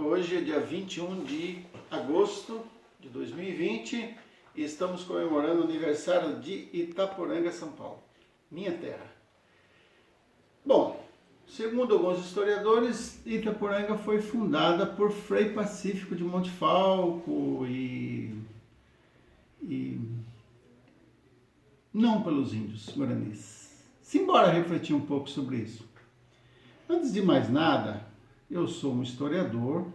Hoje é dia 21 de agosto de 2020 e estamos comemorando o aniversário de Itaporanga, São Paulo, minha terra. Bom, segundo alguns historiadores, Itaporanga foi fundada por Frei Pacífico de Montefalco e não pelos índios guaranis. Simbora refletir um pouco sobre isso. Antes de mais nada, eu sou um historiador,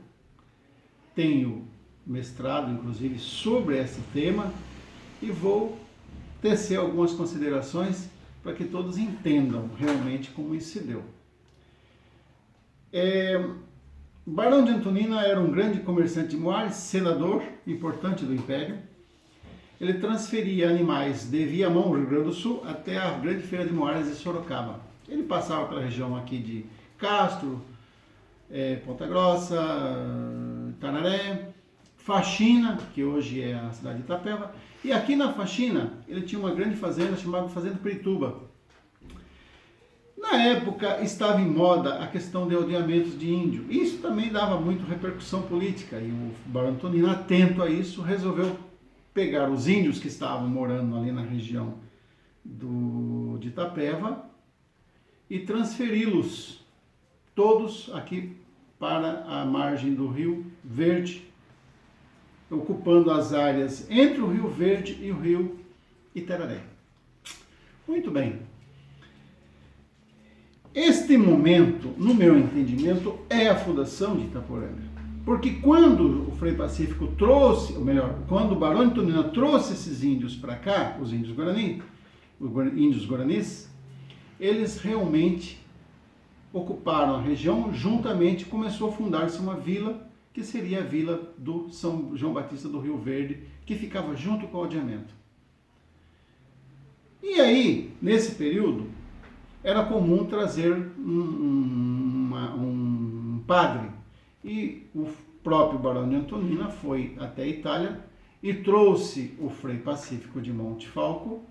tenho mestrado, inclusive, sobre esse tema e vou tecer algumas considerações para que todos entendam realmente como isso se deu. Barão de Antonina era um grande comerciante de moares, senador importante do Império. Ele transferia animais de Viamão, Rio Grande do Sul, até a grande feira de Moares de Sorocaba. Ele passava pela região aqui de Castro, Ponta Grossa, Tararé, Faxina, que hoje é a cidade de Itapeva, e aqui na Faxina ele tinha uma grande fazenda chamada Fazenda Pirituba. Na época estava em moda a questão de aldeamentos de índio, isso também dava muito repercussão política, e o Barão Antonino, atento a isso, resolveu pegar os índios que estavam morando ali na região de Itapeva e transferi-los todos aqui para a margem do Rio Verde, ocupando as áreas entre o Rio Verde e o Rio Itararé. Muito bem. Este momento, no meu entendimento, é a fundação de Itaporanga. Porque quando o Frei Pacífico trouxe, ou melhor, quando o Barão de Antonina trouxe esses índios para cá, os índios guaranis, eles realmente ocuparam a região, juntamente começou a fundar-se uma vila, que seria a vila do São João Batista do Rio Verde, que ficava junto com o aldeamento. E aí, nesse período, era comum trazer um padre, e o próprio Barão de Antonina foi até a Itália e trouxe o Frei Pacífico de Montefalco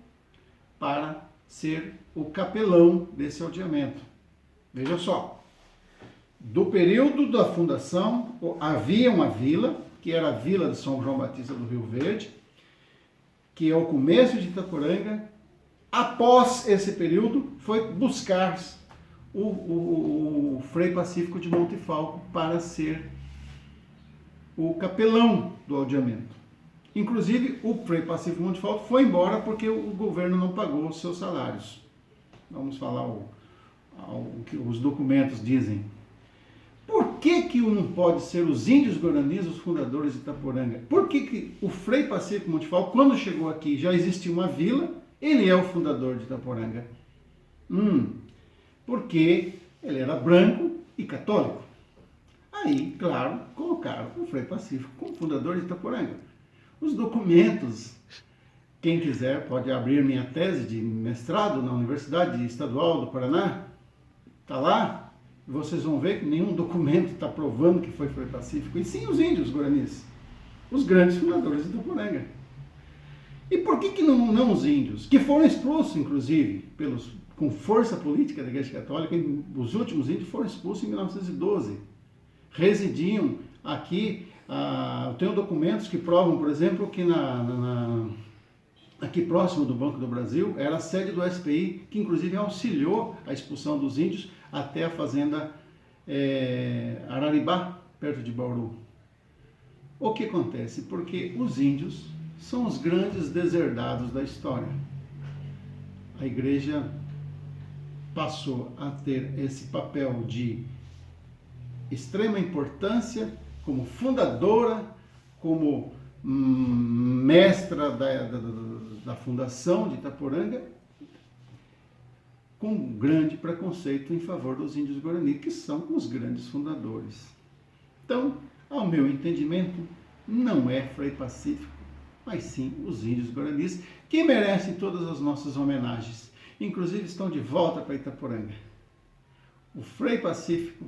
para ser o capelão desse aldeamento. Veja só, do período da fundação havia uma vila, que era a Vila de São João Batista do Rio Verde, que é o começo de Itaporanga. Após esse período, foi buscar o Frei Pacífico de Montefalco para ser o capelão do aldeamento. Inclusive, o Frei Pacífico de Montefalco foi embora porque o governo não pagou os seus salários. Vamos falar o que os documentos dizem. Por que não pode ser os índios guaranis os fundadores de Itaporanga? Por que o Frei Pacífico de Montefalco, quando chegou aqui, já existia uma vila, ele é o fundador de Itaporanga? Porque ele era branco e católico. Aí, claro, colocaram o Frei Pacífico como fundador de Itaporanga. Os documentos, quem quiser pode abrir minha tese de mestrado na Universidade Estadual do Paraná, está lá, e vocês vão ver que nenhum documento está provando que foi Frei Pacífico, e sim os índios guaranis, os grandes fundadores de Itaporanga. E por que não os índios, que foram expulsos, inclusive, com força política da Igreja Católica, os últimos índios foram expulsos em 1912, residiam aqui. Eu tenho documentos que provam, por exemplo, que aqui próximo do Banco do Brasil era a sede do SPI, que inclusive auxiliou a expulsão dos índios até a fazenda Araribá, perto de Bauru. O que acontece? Porque os índios são os grandes deserdados da história. A igreja passou a ter esse papel de extrema importância como fundadora, como mestra da fundação de Itaporanga, com um grande preconceito em favor dos índios guarani, que são os grandes fundadores. Então, ao meu entendimento, não é Frei Pacífico, mas sim os índios guaranis, que merecem todas as nossas homenagens. Inclusive estão de volta para Itaporanga. O Frei Pacífico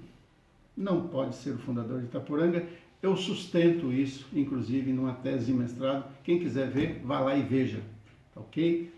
não pode ser o fundador de Itaporanga. Eu sustento isso, inclusive, numa tese de mestrado. Quem quiser ver, vá lá e veja. Ok?